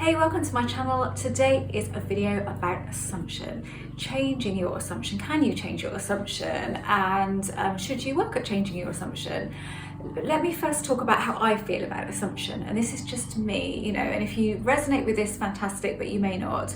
Hey, welcome to my channel. Today is a video about assumption, changing your assumption. Can you change your assumption, and should you work at changing your assumption? Let me first talk about how I feel about assumption, and this is just me, and if you resonate with this, fantastic, but you may not.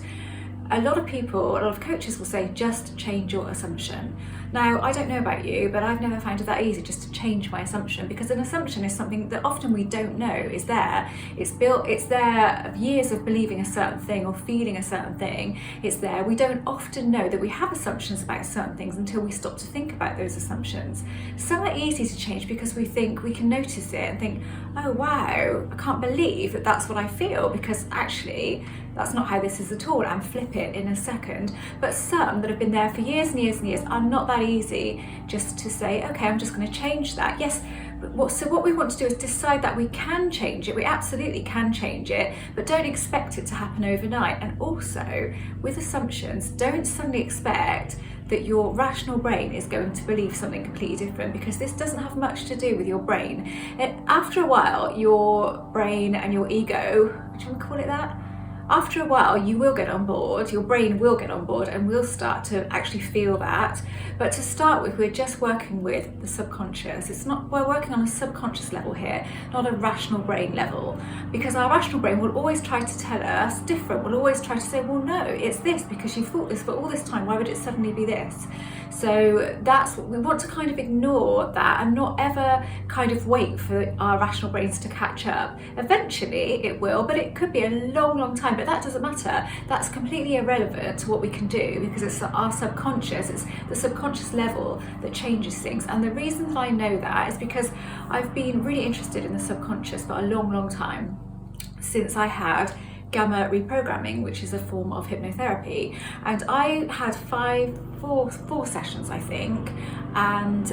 A lot of people, a lot of coaches will say, just change your assumption. Now, I don't know about you, but I've never found it that easy just to change my assumption, because an assumption is something that often we don't know is there. It's there of years of believing a certain thing or feeling a certain thing. It's there. We don't often know that we have assumptions about certain things until we stop to think about those assumptions. Some are easy to change because we think we can notice it and think, oh wow, I can't believe that that's what I feel, because actually that's not how this is at all, and flip it in a second. But some that have been there for years and years and years are not that easy just to say, okay, I'm just going to change that. Yes, so what we want to do is decide that we can change it. We absolutely can change it, but don't expect it to happen overnight. And also, with assumptions, don't suddenly expect that your rational brain is going to believe something completely different, because this doesn't have much to do with your brain. After a while, your brain and your ego, do you want to call it that? After a while, you will get on board, your brain will get on board, and we'll start to actually feel that. But to start with, we're just working with the subconscious. We're working on a subconscious level here, not a rational brain level, because our rational brain will always try to tell us different. We'll always try to say, well, no, it's this because you thought this for all this time. Why would it suddenly be this? So that's what we want to kind of ignore that and not ever kind of wait for our rational brains to catch up. Eventually it will, but it could be a long, long time, but that doesn't matter. That's completely irrelevant to what we can do, because it's our subconscious, it's the subconscious level that changes things. And the reason that I know that is because I've been really interested in the subconscious for a long, long time, since I had gamma reprogramming, which is a form of hypnotherapy, and I had four sessions, I think, and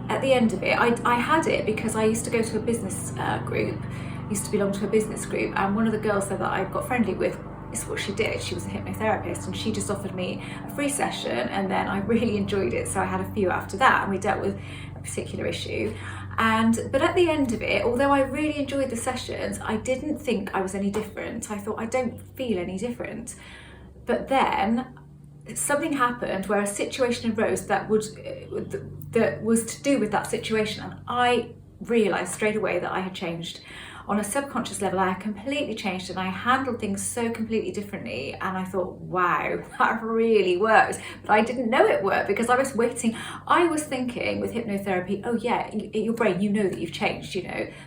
at the end of it, I had it because I used to go to a business group, used to belong to a business group, and one of the girls there that I got friendly with, is what she did. She was a hypnotherapist, and she just offered me a free session, and then I really enjoyed it, so I had a few after that, and we dealt with a particular issue. But at the end of it, although I really enjoyed the sessions, I didn't think I was any different. I thought, I don't feel any different. But then something happened where a situation arose that was to do with that situation, and I realised straight away that I had changed. On a subconscious level, I had completely changed, and I handled things so completely differently, and I thought, wow, that really works. But I didn't know it worked, because I was waiting. I was thinking with hypnotherapy, oh yeah, your brain, you know that you've changed,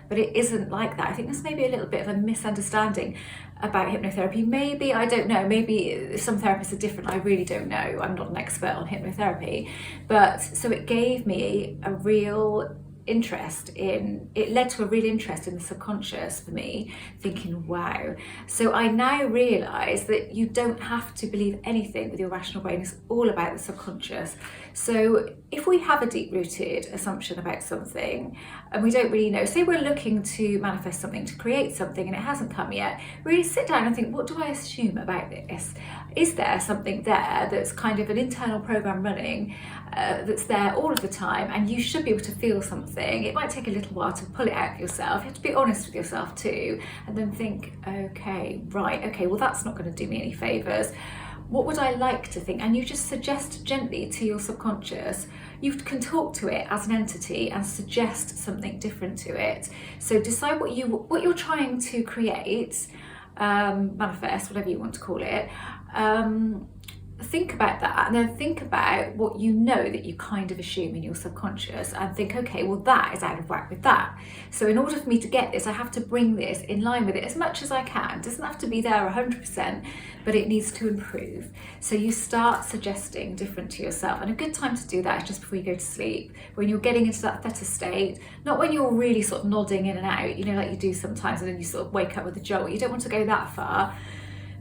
but it isn't like that. I think there's maybe a little bit of a misunderstanding about hypnotherapy. Maybe, I don't know, maybe some therapists are different, I really don't know. I'm not an expert on hypnotherapy. But so it gave me a real interest it led to a real interest in the subconscious for me, thinking, wow. So I now realise that you don't have to believe anything with your rational brain. It's all about the subconscious. So if we have a deep-rooted assumption about something and we don't really know, say we're looking to manifest something, to create something, and it hasn't come yet, really sit down and think, what do I assume about this? Is there something there that's kind of an internal program running that's there all of the time, and you should be able to feel something? It might take a little while to pull it out of yourself. You have to be honest with yourself too, and then think, okay, well, that's not going to do me any favours. What would I like to think? And you just suggest gently to your subconscious. You can talk to it as an entity and suggest something different to it. So decide what you're trying to create, manifest, whatever you want to call it. Think about that, and then think about what you know that you kind of assume in your subconscious, and think, okay, well, that is out of whack with that. So in order for me to get this, I have to bring this in line with it as much as I can. It doesn't have to be there 100%, but it needs to improve. So you start suggesting different to yourself, and a good time to do that is just before you go to sleep, when you're getting into that theta state, not when you're really sort of nodding in and out, like you do sometimes, and then you sort of wake up with a jolt. You don't want to go that far.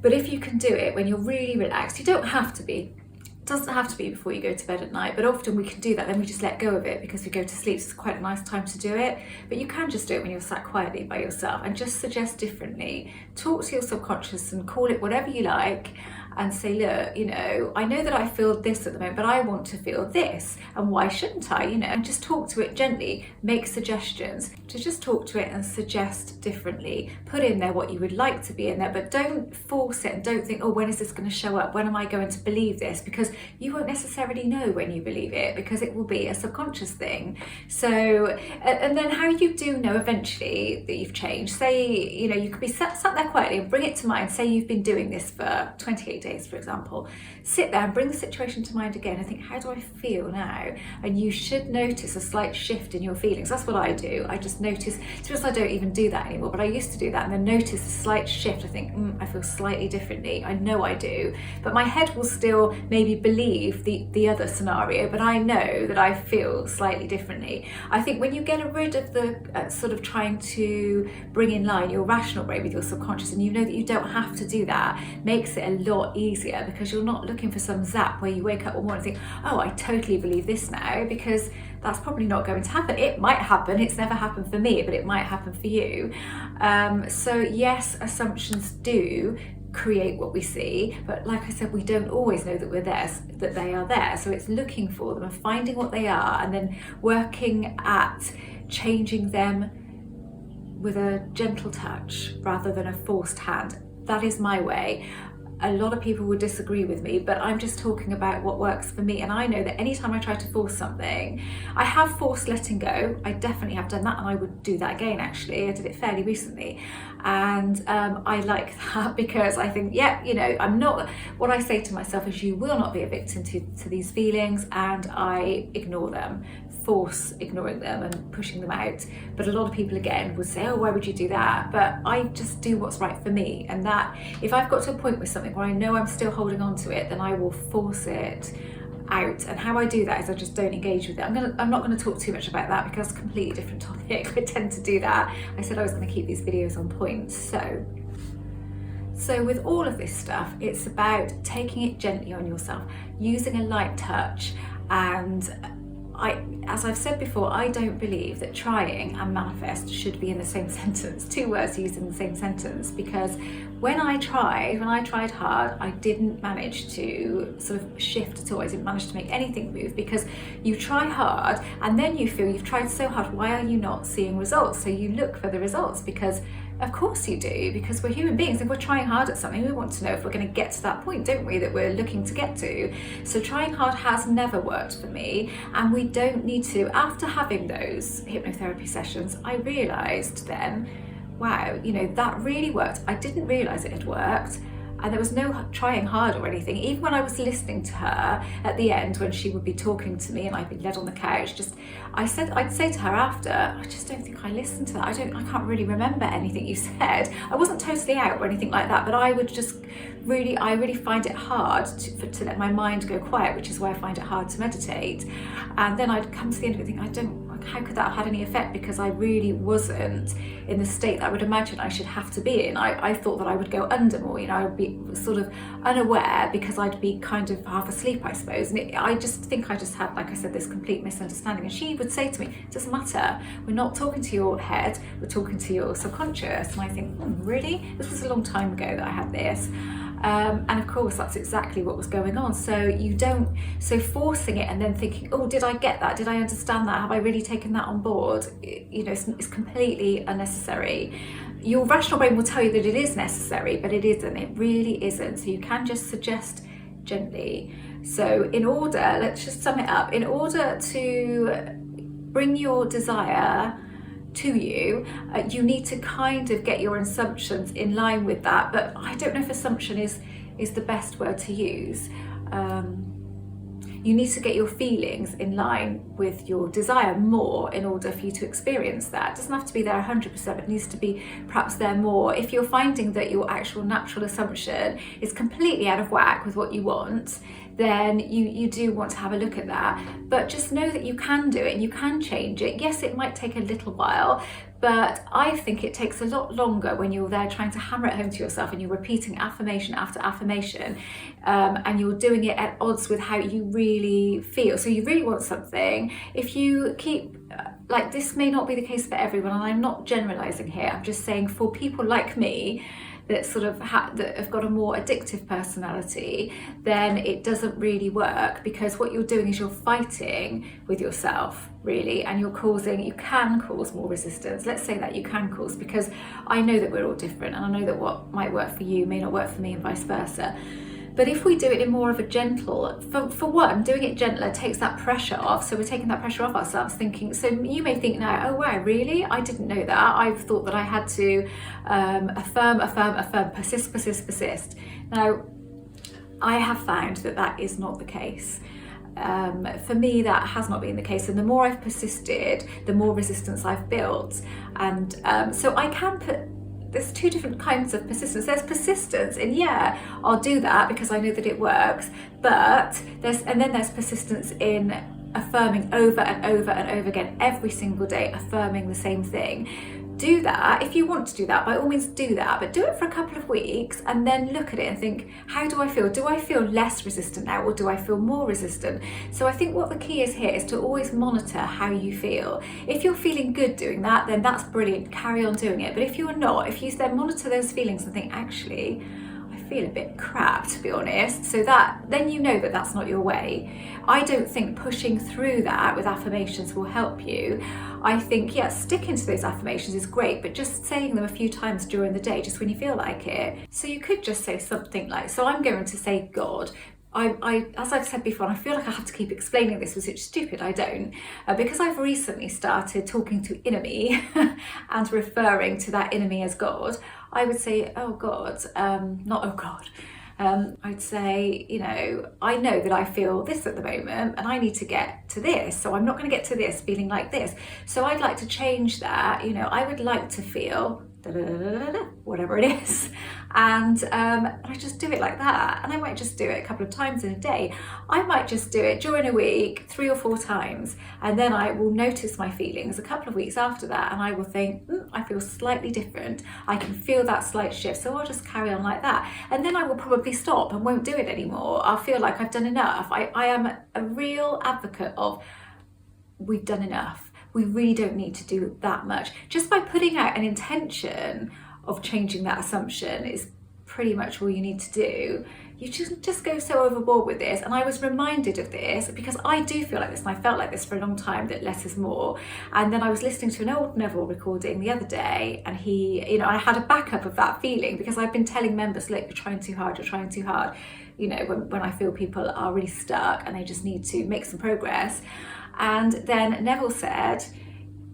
But if you can do it when you're really relaxed, you don't have to be. It doesn't have to be before you go to bed at night, but often we can do that, then we just let go of it because we go to sleep. So it's quite a nice time to do it. But you can just do it when you're sat quietly by yourself, and just suggest differently. Talk to your subconscious and call it whatever you like, and say, look, you know, I know that I feel this at the moment, but I want to feel this, and why shouldn't I, you know, and just talk to it gently, make suggestions, to just talk to it and suggest differently, put in there what you would like to be in there, but don't force it, and don't think, oh, when is this going to show up, when am I going to believe this, because you won't necessarily know when you believe it, because it will be a subconscious thing. So, and then how you do know eventually that you've changed, say, you know, you could be sat there quietly and bring it to mind, say you've been doing this for 28 days, for example, sit there and bring the situation to mind again and think, how do I feel now? And you should notice a slight shift in your feelings. That's what I do. I just notice, to be honest, I don't even do that anymore, but I used to do that, and then notice a slight shift. I think, I feel slightly differently. I know I do, but my head will still maybe believe the other scenario, but I know that I feel slightly differently. I think when you get rid of the sort of trying to bring in line your rational brain with your subconscious, and you know that you don't have to do that, makes it a lot easier, because you're not looking for some zap where you wake up one morning and think, oh, I totally believe this now, because that's probably not going to happen. It might happen, it's never happened for me, but it might happen for you. So yes, assumptions do create what we see, but like I said, we don't always know that we're there, that they are there. So it's looking for them and finding what they are, and then working at changing them with a gentle touch rather than a forced hand. That is my way. A lot of people would disagree with me, but I'm just talking about what works for me. And I know that anytime I try to force something, I have forced letting go. I definitely have done that, and I would do that again, actually. I did it fairly recently. And I like that, because I think, yeah, you know, I'm not, what I say to myself is, you will not be a victim to these feelings, and I ignore them, force ignoring them and pushing them out. But a lot of people again would say, oh, why would you do that? But I just do what's right for me, and that if I've got to a point with something where I know I'm still holding on to it, then I will force it out. And how I do that is I just don't engage with it. I'm not going to talk too much about that, because it's a completely different topic. I tend to do that. I said I was going to keep these videos on point. So with all of this stuff, it's about taking it gently on yourself, using a light touch. And as I've said before, I don't believe that trying and manifest should be in the same sentence, two words used in the same sentence, because when I tried hard, I didn't manage to sort of shift at all. I didn't manage to make anything move, because you try hard and then you feel you've tried so hard, why are you not seeing results? So you look for the results, because of course you do, because we're human beings. If we're trying hard at something, we want to know if we're going to get to that point, don't we, that we're looking to get to. So trying hard has never worked for me, and we don't need to. After having those hypnotherapy sessions, I realised then, wow, you know, that really worked. I didn't realise it had worked. And there was no trying hard or anything. Even when I was listening to her at the end, when she would be talking to me and I'd be led on the couch, I'd say to her after, I just don't think I listened to that. I can't really remember anything you said. I wasn't totally out or anything like that, but I would just I really find it hard to let my mind go quiet, which is why I find it hard to meditate. And then I'd come to the end of it and think, how could that have had any effect? Because I really wasn't in the state that I would imagine I should have to be in. I thought that I would go under more, you know, I would be sort of unaware, because I'd be kind of half asleep, I suppose. And I just think I just had, like I said, this complete misunderstanding. And she would say to me, it doesn't matter, we're not talking to your head, we're talking to your subconscious. And I think, really? This was a long time ago that I had this. And of course, that's exactly what was going on. So forcing it and then thinking, oh, did I get that? Did I understand that? Have I really taken that on board? You know, it's completely unnecessary. Your rational brain will tell you that it is necessary, but it isn't. It really isn't. So you can just suggest gently. So let's just sum it up. In order to bring your desire to you, you need to kind of get your assumptions in line with that. But I don't know if assumption is the best word to use. You need to get your feelings in line with your desire more in order for you to experience that. It doesn't have to be there 100%, but it needs to be perhaps there more. If you're finding that your actual natural assumption is completely out of whack with what you want, then you do want to have a look at that. But just know that you can do it and you can change it. Yes, it might take a little while, but I think it takes a lot longer when you're there trying to hammer it home to yourself and you're repeating affirmation after affirmation, and you're doing it at odds with how you really feel. So you really want something. If you keep, this may not be the case for everyone, and I'm not generalizing here, I'm just saying for people like me, that sort of that have got a more addictive personality, then it doesn't really work, because what you're doing is you're fighting with yourself, really, and you can cause more resistance. Let's say that you can cause, because I know that we're all different, and I know that what might work for you may not work for me, and vice versa. But if we do it in more of a gentle, for one, doing it gentler takes that pressure off. So we're taking that pressure off ourselves, thinking, so you may think now, oh wow, really? I didn't know that. I've thought that I had to affirm, persist. Now, I have found that that is not the case. For me, that has not been the case, and the more I've persisted, the more resistance I've built. And so I can there's two different kinds of persistence. There's persistence in, yeah, I'll do that because I know that it works, but then there's persistence in affirming over and over and over again, every single day, affirming the same thing. Do that. If you want to do that, by all means do that, but do it for a couple of weeks and then look at it and think, how do I feel? Do I feel less resistant now, or do I feel more resistant? So I think what the key is here is to always monitor how you feel. If you're feeling good doing that, then that's brilliant, carry on doing it. But if you're not, if you then monitor those feelings and think, actually, I feel a bit crap, to be honest, so then you know that that's not your way. I don't think pushing through that with affirmations will help you. I think, yeah, sticking to those affirmations is great, but just saying them a few times during the day, just when you feel like it. So you could just say something like, so I'm going to say God. I, as I've said before, and I feel like I have to keep explaining this, which is stupid, I don't, because I've recently started talking to inner me and referring to that inner me as God. I would say, oh God, not oh God. I'd say, I know that I feel this at the moment and I need to get to this. So I'm not going to get to this feeling like this. So I'd like to change that. I would like to feel whatever it is, and I just do it like that. And I might just do it a couple of times in a day. I might just do it during a week 3 or 4 times, and then I will notice my feelings a couple of weeks after that, and I will think, I feel slightly different. I can feel that slight shift, so I'll just carry on like that, and then I will probably stop and won't do it anymore. I'll feel like I've done enough. I am a real advocate of, we've done enough. We really don't need to do that much. Just by putting out an intention of changing that assumption is pretty much all you need to do. You just go so overboard with this. And I was reminded of this because I do feel like this, and I felt like this for a long time, that less is more. And then I was listening to an old Neville recording the other day, and he, I had a backup of that feeling, because I've been telling members, look, you're trying too hard, when I feel people are really stuck and they just need to make some progress. And then Neville said,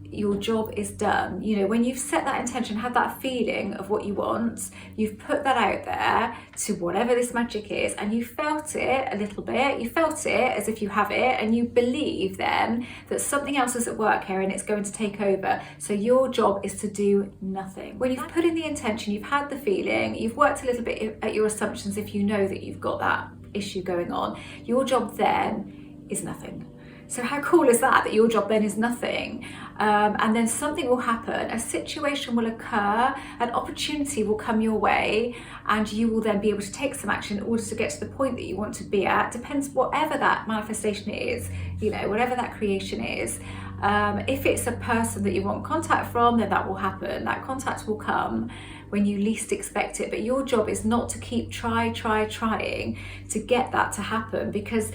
your job is done. When you've set that intention, had that feeling of what you want, you've put that out there to whatever this magic is, and you felt it a little bit, you felt it as if you have it, and you believe then that something else is at work here and it's going to take over. So your job is to do nothing. When you've put in the intention, you've had the feeling, you've worked a little bit at your assumptions, if you know that you've got that issue going on, your job then is nothing. So how cool is that your job then is nothing? And then something will happen, a situation will occur, an opportunity will come your way, and you will then be able to take some action in order to get to the point that you want to be at. Depends whatever that manifestation is, whatever that creation is. If it's a person that you want contact from, then that will happen. That contact will come when you least expect it. But your job is not to keep trying to get that to happen, because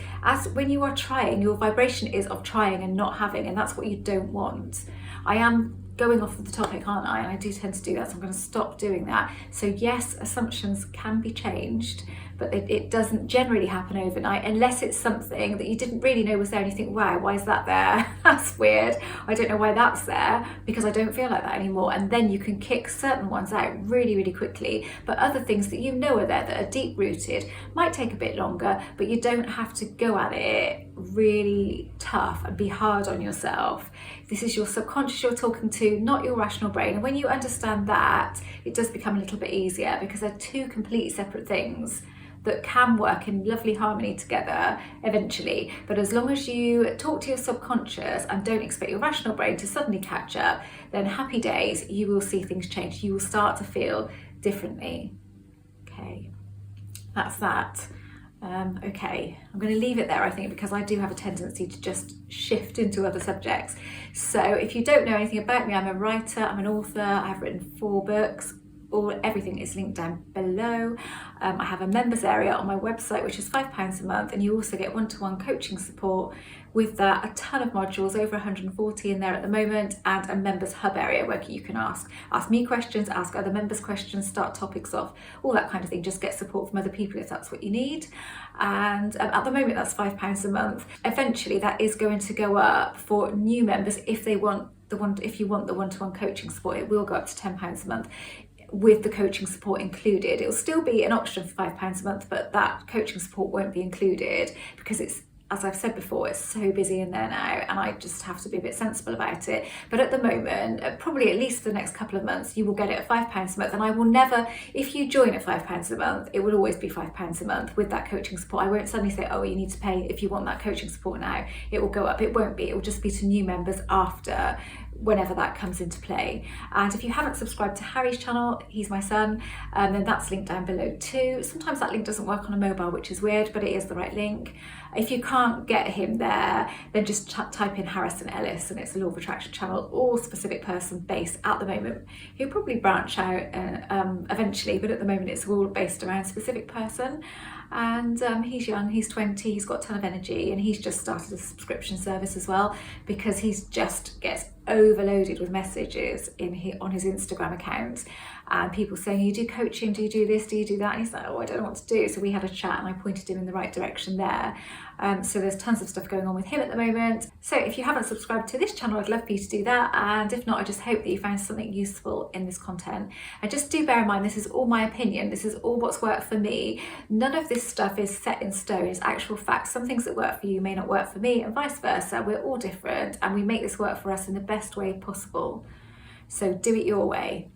when you are trying, your vibration is of trying and not having, and that's what you don't want. I am going off of the topic, aren't I? And I do tend to do that, so I'm going to stop doing that. So yes, assumptions can be changed, but it doesn't generally happen overnight, unless it's something that you didn't really know was there and you think, wow, why is that there? That's weird. I don't know why that's there, because I don't feel like that anymore. And then you can kick certain ones out really, really quickly. But other things that are there that are deep rooted might take a bit longer, but you don't have to go at it really tough and be hard on yourself. This is your subconscious you're talking to, not your rational brain. And when you understand that, it does become a little bit easier, because they're two completely separate things that can work in lovely harmony together eventually. But as long as you talk to your subconscious and don't expect your rational brain to suddenly catch up, then happy days, you will see things change. You will start to feel differently. Okay, that's that. Okay, I'm going to leave it there, I think, because I do have a tendency to just shift into other subjects. So if you don't know anything about me, I'm a writer, I'm an author, I've written 4 books, everything is linked down below. I have a members area on my website, which is £5 a month, and you also get one-to-one coaching support. With that, a ton of modules, over 140 in there at the moment, and a members hub area where you can ask me questions, ask other members questions, start topics off, all that kind of thing. Just get support from other people if that's what you need. And at the moment, that's £5 a month. Eventually, that is going to go up for new members if you want the one-to-one coaching support. It will go up to £10 a month with the coaching support included. It will still be an option for £5 a month, but that coaching support won't be included because it's, as I've said before, it's so busy in there now, and I just have to be a bit sensible about it. But at the moment, probably at least for the next couple of months, you will get it at £5 a month. And I will never, if you join at £5 a month, it will always be £5 a month with that coaching support. I won't suddenly say, oh, you need to pay if you want that coaching support now. It will go up. It won't be. It will just be to new members after, whenever that comes into play. And if you haven't subscribed to Harry's channel, he's my son, then that's linked down below too. Sometimes that link doesn't work on a mobile, which is weird, but it is the right link. If you can't get him there, then just type in Harrison Ellis, and it's a Law of Attraction channel, all specific person based at the moment. He'll probably branch out eventually, but at the moment it's all based around specific person. And he's young, he's 20, he's got a ton of energy, and he's just started a subscription service as well, because he's just gets overloaded with messages on his Instagram account, and people saying, you do coaching, do you do this, do you do that? And he's like, oh, I don't know what to do. So we had a chat and I pointed him in the right direction there. So there's tons of stuff going on with him at the moment. So if you haven't subscribed to this channel, I'd love for you to do that. And if not, I just hope that you found something useful in this content. And just do bear in mind, this is all my opinion. This is all what's worked for me. None of this stuff is set in stone. It's actual facts. Some things that work for you may not work for me, and vice versa. We're all different, and we make this work for us in the best way possible. So do it your way.